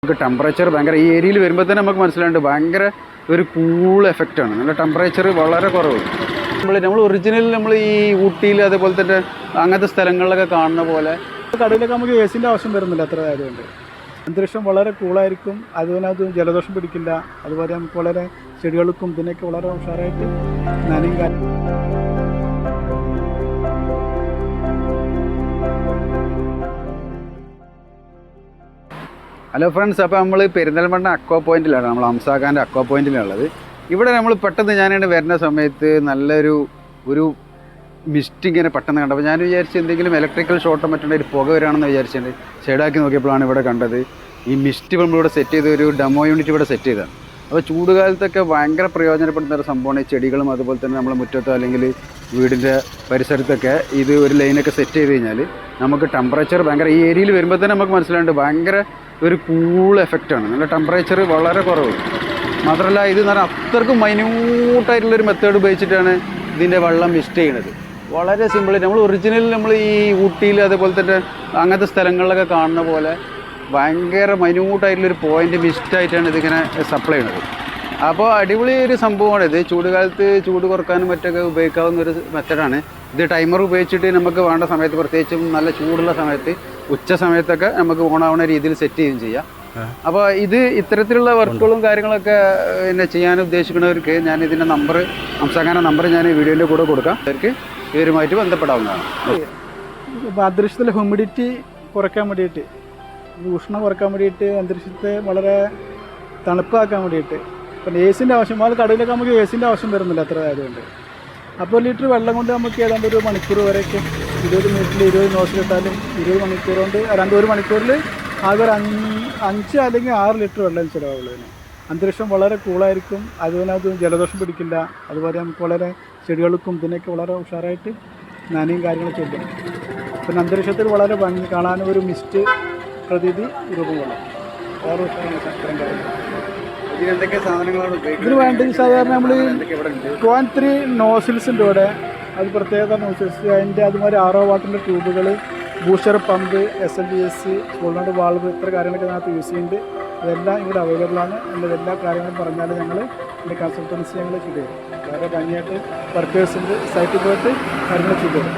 Temperature ഭയങ്കര ഈ ഏരിയയിൽ വരുമ്പോൾ തന്നെ നമുക്ക് മനസ്സിലായിട്ട് ഭയങ്കര ഒരു കൂൾ എഫക്റ്റാണ്. നല്ല ടെമ്പറേച്ചർ വളരെ കുറവ്. നമ്മൾ ഒറിജിനൽ നമ്മൾ ഈ ഊട്ടിയിൽ അതേപോലെ തന്നെ അങ്ങനത്തെ സ്ഥലങ്ങളിലൊക്കെ കാണുന്ന പോലെ കടയിലൊക്കെ നമുക്ക് എ സിൻ്റെ ആവശ്യം വരുന്നില്ല. അത്ര ആയതുകൊണ്ട് അന്തരീക്ഷം വളരെ കൂളായിരിക്കും. അതിനകത്ത് ജലദോഷം പിടിക്കില്ല. അതുപോലെ നമുക്ക് വളരെ ചെടികൾക്കും ഇതിനൊക്കെ വളരെ ഉഷാറായിട്ട് നനയും കാര്യം. ഹലോ ഫ്രണ്ട്സ്, അപ്പോൾ നമ്മൾ പെരിന്തൽമണ്ണ അക്വാ പോയിന്റിലാണ്, നമ്മൾ ഹംസാഖാൻ്റെ അക്വാ പോയിന്റിലുള്ളത്. ഇവിടെ നമ്മൾ പെട്ടെന്ന് ഞാനിങ്ങനെ വരുന്ന സമയത്ത് നല്ലൊരു മിസ്റ്റ് ഇങ്ങനെ പെട്ടെന്ന് കണ്ടപ്പോൾ ഞാൻ വിചാരിച്ചു എന്തെങ്കിലും ഇലക്ട്രിക്കൽ ഷോട്ടോ മറ്റുണ്ടെങ്കിൽ പുക വരാണെന്ന് വിചാരിച്ചിട്ട് സൈഡാക്കി നോക്കിയപ്പോഴാണ് ഇവിടെ കണ്ടത് ഈ മിസ്റ്റ് നമ്മളിവിടെ സെറ്റ് ചെയ്ത് ഒരു ഡെമോ യൂണിറ്റ് ഇവിടെ സെറ്റ് ചെയ്തതാണ്. അപ്പോൾ ചൂടുകാലത്തൊക്കെ ഭയങ്കര പ്രയോജനപ്പെടുന്ന ഒരു സംഭവമാണ് ഈ ചെടികളും അതുപോലെ തന്നെ നമ്മളെ മുറ്റത്തോ അല്ലെങ്കിൽ വീടിൻ്റെ പരിസരത്തൊക്കെ ഇത് ഒരു ലൈനൊക്കെ സെറ്റ് ചെയ്ത് കഴിഞ്ഞാൽ നമുക്ക് ടെമ്പറേച്ചർ ഭയങ്കര ഈ ഏരിയയിൽ വരുമ്പോൾ തന്നെ നമുക്ക് മനസ്സിലായിട്ട് ഭയങ്കര ഒരു കൂൾ എഫക്റ്റാണ്. നല്ല ടെമ്പറേച്ചർ വളരെ കുറവ്. മാത്രമല്ല ഇത് എന്ന് പറഞ്ഞാൽ അത്രക്കും മൈന്യൂട്ടായിട്ടുള്ളൊരു മെത്തേഡ് ഉപയോഗിച്ചിട്ടാണ് ഇതിൻ്റെ വെള്ളം മിസ്റ്റ് ചെയ്യുന്നത്. വളരെ സിമ്പിൾ. നമ്മൾ ഒറിജിനൽ നമ്മൾ ഈ ഊട്ടിയിൽ അതേപോലെ തന്നെ അങ്ങനത്തെ സ്ഥലങ്ങളിലൊക്കെ കാണുന്ന പോലെ ഭയങ്കര മൈന്യൂട്ടായിട്ടുള്ളൊരു പോയിൻ്റ് മിസ്റ്റായിട്ടാണ് ഇതിങ്ങനെ സപ്ലൈ ചെയ്യുന്നത്. അപ്പോൾ അടിപൊളി ഒരു സംഭവമാണ് ഇത്. ചൂടുകാലത്ത് ചൂട് കുറക്കാനും മറ്റൊക്കെ ഉപയോഗിക്കാവുന്ന ഒരു മെത്തഡാണ് ഇത്. ടൈമർ ഉപയോഗിച്ചിട്ട് നമുക്ക് വേണ്ട സമയത്ത്, പ്രത്യേകിച്ചും നല്ല ചൂടുള്ള സമയത്ത് ഉച്ച സമയത്തൊക്കെ നമുക്ക് ഓണാവുന്ന രീതിയിൽ സെറ്റ് ചെയ്യുകയും ചെയ്യാം. അപ്പോൾ ഇത് ഇത്തരത്തിലുള്ള വർക്കുകളും കാര്യങ്ങളൊക്കെ പിന്നെ ചെയ്യാൻ ഉദ്ദേശിക്കുന്നവർക്ക് ഞാൻ ഇതിൻ്റെ നമ്പർ, ഹംസാഖാൻ്റെ നമ്പർ ഞാൻ വീഡിയോൻ്റെ കൂടെ കൊടുക്കാം. അവർക്ക് ഇവരുമായിട്ട് ബന്ധപ്പെടാവുന്നതാണ്. ഇപ്പോൾ അന്തരീക്ഷത്തിലെ ഹ്യൂമിഡിറ്റി കുറയ്ക്കാൻ വേണ്ടിയിട്ട്, ഉഷ്ണം കുറയ്ക്കാൻ വേണ്ടിയിട്ട്, അന്തരീക്ഷത്തെ വളരെ തണുപ്പാക്കാൻ വേണ്ടിയിട്ട് പിന്നെ എ സിൻ്റെ ആവശ്യം, അത് കടയിലൊക്കെ നമുക്ക് എ സിൻ്റെ ആവശ്യം വരുന്നില്ല. അത്ര ആയതുകൊണ്ട് അപ്പോൾ ലിറ്റർ വെള്ളം കൊണ്ട് നമുക്ക് ഏതാണ്ട് ഒരു മണിക്കൂർ വരെയൊക്കെ 20 മിനിറ്റിൽ 20 നോസിലിട്ടാലും 20 മണിക്കൂർ കൊണ്ട് ഒരു മണിക്കൂറിൽ ആകെ ഒരു 5 അല്ലെങ്കിൽ 6 ലിറ്റർ വെള്ളം ചിലവാകുള്ളതിന്. അന്തരീക്ഷം വളരെ കൂളായിരിക്കും. അതിനകത്ത് ജലദോഷം പിടിക്കില്ല. അതുപോലെ നമുക്ക് വളരെ ചെടികൾക്കും ഇതിനൊക്കെ വളരെ ഉഷാറായിട്ട് നനയും കാര്യങ്ങളൊക്കെ ഉണ്ട്. പിന്നെ അന്തരീക്ഷത്തിൽ വളരെ ഭംഗി കാണാനും ഒരു മിസ്റ്റ് പ്രതീതി രൂപം കൊള്ളും. വളരെ ഉഷാറാണ് ഇത്തരം കാര്യങ്ങൾ. ഇതിന് വേണ്ടി സാധാരണ നമ്മൾ 3 നോസിൽസ് ഉണ്ട് ഇവിടെ. അത് പ്രത്യേക നോസിൽസ്, അതിൻ്റെ അതുമാതിരി 6 വാട്ടിൻ്റെ ട്യൂബുകൾ, ബൂസ്റ്റർ പമ്പ്, SLBS, സോളിനോട് വാൾവ്, ഇത്ര കാര്യങ്ങളൊക്കെ അതിനകത്ത് യൂസ് ചെയ്യുന്നുണ്ട്. ഇതെല്ലാം ഇവിടെ അവൈലബിൾ ആണ്. എൻ്റെ എല്ലാ കാര്യങ്ങളും പറഞ്ഞാൽ ഞങ്ങൾ എൻ്റെ കൺസൾട്ടൻസി ഞങ്ങൾ ചെയ്തു തരും. വളരെ ഭംഗിയായിട്ട് വർക്കേഴ്സിൻ്റെ സൈറ്റിൽ പോയിട്ട് കാര്യങ്ങൾ ചെയ്തു തരും.